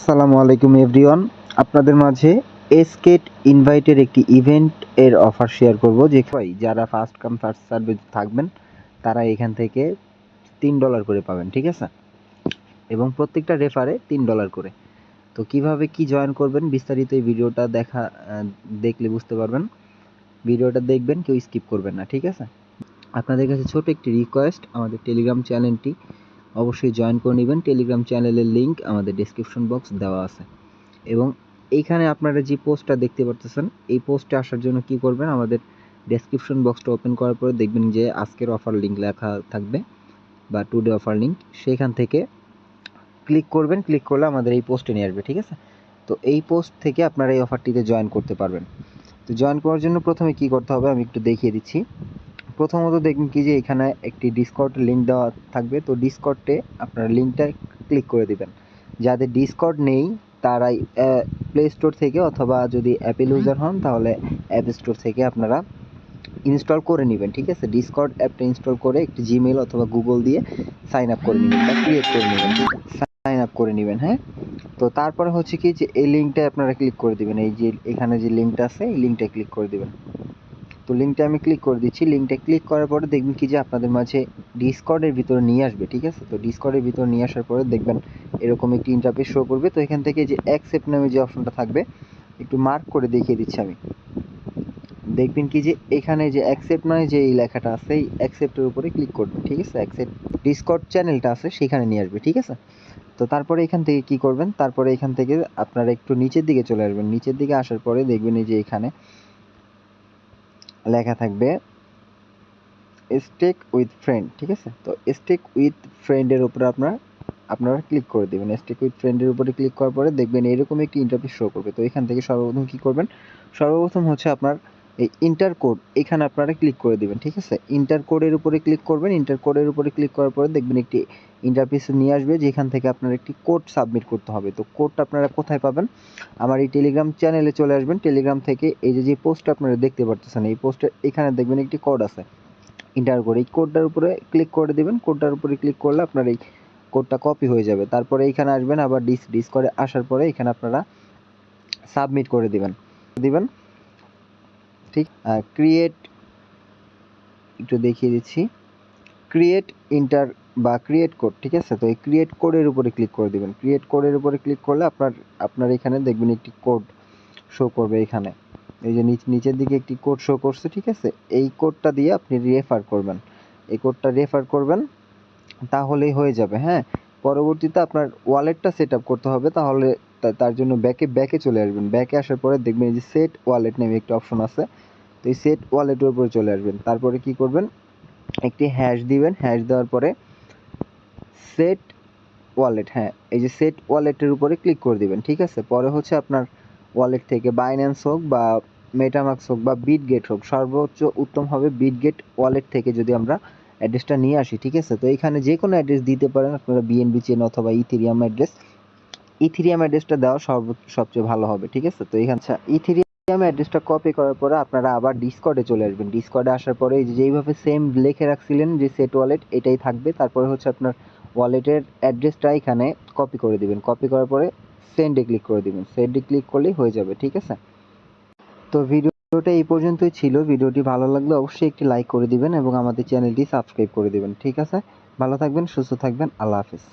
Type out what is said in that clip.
আসসালামু আলাইকুম এভরিওয়ান, আপনাদের মাঝে এসকেট ইনভাইটের একটি ইভেন্ট এর অফার শেয়ার করব। যে যারা ফার্স্ট কাম ফার্স্ট সার্ভিস থাকবেন তারা এখান থেকে $3 করে পাবেন, ঠিক আছে? এবং প্রত্যেকটা রেফারে $3 করে। তো কিভাবে কি জয়েন করবেন বিস্তারিত এই ভিডিওটা দেখলে বুঝতে পারবেন। ভিডিওটা দেখবেন, কেউ স্কিপ করবেন না, ঠিক আছে? আপনাদের কাছে ছোট একটি রিকোয়েস্ট, আমাদের টেলিগ্রাম চ্যানেলটি অবশ্যই জয়েন করে নেবেন। টেলিগ্রাম চ্যানেলের লিঙ্ক আমাদের ডেসক্রিপশন বক্স দেওয়া আছে। এবং এইখানে আপনারা যে পোস্টটা দেখতে পারতেছেন, এই পোস্টে আসার জন্য কি করবেন, আমাদের ডেসক্রিপশন বক্সটা ওপেন করার পরে দেখবেন যে আজকের অফার লিঙ্ক লেখা থাকবে বা টুডে অফার লিঙ্ক, সেখান থেকে ক্লিক করবেন। ক্লিক করলে আমাদের এই পোস্টে নিয়ে আসবে, ঠিক আছে? তো এই পোস্ট থেকে আপনারা এই অফারটিতে জয়েন করতে পারবেন। তো জয়েন করার জন্য প্রথমে কি করতে হবে আমি একটু দেখিয়ে দিচ্ছি। প্রথমত দেখবেন কি যে এখানে একটি ডিসকর্ড লিঙ্ক দেওয়া থাকবে। তো ডিসকর্ডে আপনারা লিঙ্কটা ক্লিক করে দিবেন। যাদের ডিসকর্ড নেই তারাই প্লে স্টোর থেকে অথবা যদি অ্যাপেল ইউজার হন তাহলে অ্যাপ স্টোর থেকে আপনারা ইনস্টল করে নেবেন, ঠিক আছে? ডিসকর্ড অ্যাপটা ইনস্টল করে একটি জিমেল অথবা গুগল দিয়ে সাইন আপ করে নেবেন বা ক্রিয়েট করে নেবেন, সাইন আপ করে নেবেন। হ্যাঁ, তো তারপরে হচ্ছে কি যে এই লিঙ্কটা আপনারা ক্লিক করে দিবেন। এই যে এখানে যে লিঙ্কটা আছে এই লিঙ্কটা ক্লিক করে দিবেন। তো লিঙ্কটা আমি ক্লিক করে দিচ্ছি। লিঙ্কটা ক্লিক করার পরে দেখবেন কি যে আপনাদের মাঝে ডিসকর্ডের ভিতরে নিয়ে আসবে, ঠিক আছে? তো ডিসকর্ডের ভিতরে নিয়ে আসার পরে দেখবেন এরকম একটি ইন্টারফেস শো করবে। তো এখান থেকে যে অ্যাকসেপ্ট নামে যে অপশনটা থাকবে একটু মার্ক করে দেখিয়ে দিচ্ছি আমি। দেখবেন কি যে এখানে যে অ্যাকসেপ্ট নয় যে এই লেখাটা আছে এই অ্যাকসেপ্টের উপরে ক্লিক করবেন, ঠিক আছে? অ্যাকসেপ্ট ডিসকর্ড চ্যানেলটা আছে সেখানে নিয়ে আসবে, ঠিক আছে? তো তারপরে এখান থেকে কি করবেন, তারপরে এখান থেকে আপনারা একটু নিচের দিকে চলে আসবেন। নিচের দিকে আসার পরে দেখবেন এই যে এখানে লেখা থাকবে স্টেক উইথ ফ্রেন্ড, ঠিক আছে? তো স্টেক উইথ ফ্রেন্ডের উপরে আপনারা ক্লিক করে দেবেন। স্টেক উইথ ফ্রেন্ডের উপরে ক্লিক করার পরে দেখবেন এরকম একটি ইন্টারফেস শো করবে। তো এখান থেকে সর্বপ্রথম কি করবেন, সর্বপ্রথম হচ্ছে আপনার এই ইন্টার কোড, এখানে আপনারা ক্লিক করে দেবেন, ঠিক আছে? ইন্টার কোডের উপরে ক্লিক করবেন। ইন্টার কোডের উপরে ক্লিক করার পরে দেখবেন একটি ইন্টারফেস নিয়ে আসবে যেখান থেকে আপনার একটি কোড সাবমিট করতে হবে। তো কোডটা আপনারা কোথায় পাবেন, আমার এই টেলিগ্রাম চ্যানেলে চলে আসবেন। টেলিগ্রাম থেকে এই যে পোস্টটা আপনারা দেখতে পারতেছেন এই পোস্টের এখানে দেখবেন একটি কোড আছে ইন্টার কোড। এই কোডটার উপরে ক্লিক করে দিবেন। কোডটার উপরে ক্লিক করলে আপনার এই কোডটা কপি হয়ে যাবে। তারপরে এইখানে আসবেন, আবার ডিসকর্ডে আসার পরে এখানে আপনারা সাবমিট করে দিবেন, ঠিক? ক্রিয়েট, একটু দেখিয়ে দিচ্ছি, ক্রিয়েট ইন্টার বা ক্রিয়েট কোড, ঠিক আছে? তো এই ক্রিয়েট কোডের উপরে ক্লিক করে দিবেন। ক্রিয়েট কোডের উপরে ক্লিক করলে আপনার এখানে দেখবেন একটি কোড শো করবে। এখানে এই যে নিচের দিকে একটি কোড শো করছে, ঠিক আছে? এই কোডটা দিয়ে আপনি রেফার করবেন। এই কোডটা রেফার করবেন, তাহলেই হয়ে যাবে। হ্যাঁ, পরবর্তীতে আপনার ওয়ালেটটা সেট আপ করতে হবে। তাহলে তার জন্য ব্যাকে চলে আসবেন। ব্যাকে আসার পরে দেখবেন এই যে সেট ওয়ালেট নামে একটা অপশন আছে। তো এই সেট ওয়ালেটের উপরে চলে আসবেন। তারপরে কি করবেন, একটি হ্যাশ দিবেন। হ্যাশ দেওয়ার পরে সেট ওয়ালেট, হ্যাঁ এই যে সেট ওয়ালেটের উপরে ক্লিক করে দিবেন, ঠিক আছে? পরে হচ্ছে আপনার ওয়ালেট থেকে বাইন্যান্স হোক বা মেটামাক্স হোক বা বিটগেট হোক, সর্বোচ্চ উত্তম হবে বিটগেট ওয়ালেট থেকে যদি আমরা অ্যাড্রেসটা নিয়ে আসি, ঠিক আছে? তো এখানে যে কোনো অ্যাড্রেস দিতে পারেন আপনারা, বিএনবি চেন অথবা ইথেরিয়াম অ্যাড্রেসটা দেওয়া সবচেয়ে ভালো হবে, ঠিক আছে? তো এখানে ইথেরিয়াম অ্যাড্রেসটা কপি করার পরে আপনারা আবার ডিসকর্ডে চলে আসবেন। ডিসকর্ডে আসার পরে যেইভাবে সেম লিখে রাখছিলেন যে সেট ওয়ালেট, এটাই থাকবে। তারপরে হচ্ছে আপনার ওয়ালেটের অ্যাড্রেসটা এখানে কপি করে দিবেন। কপি করার পরে সেন্ডে ক্লিক করে দিবেন। সেন্ডে ক্লিক করলেই হয়ে যাবে, ঠিক আছে? তো ভিডিওটা এই পর্যন্তই ছিল। ভিডিওটি ভালো লাগলে অবশ্যই একটি লাইক করে দিবেন এবং আমাদের চ্যানেলটি সাবস্ক্রাইব করে দিবেন, ঠিক আছে? ভালো থাকবেন, সুস্থ থাকবেন, আল্লাহ হাফেজ।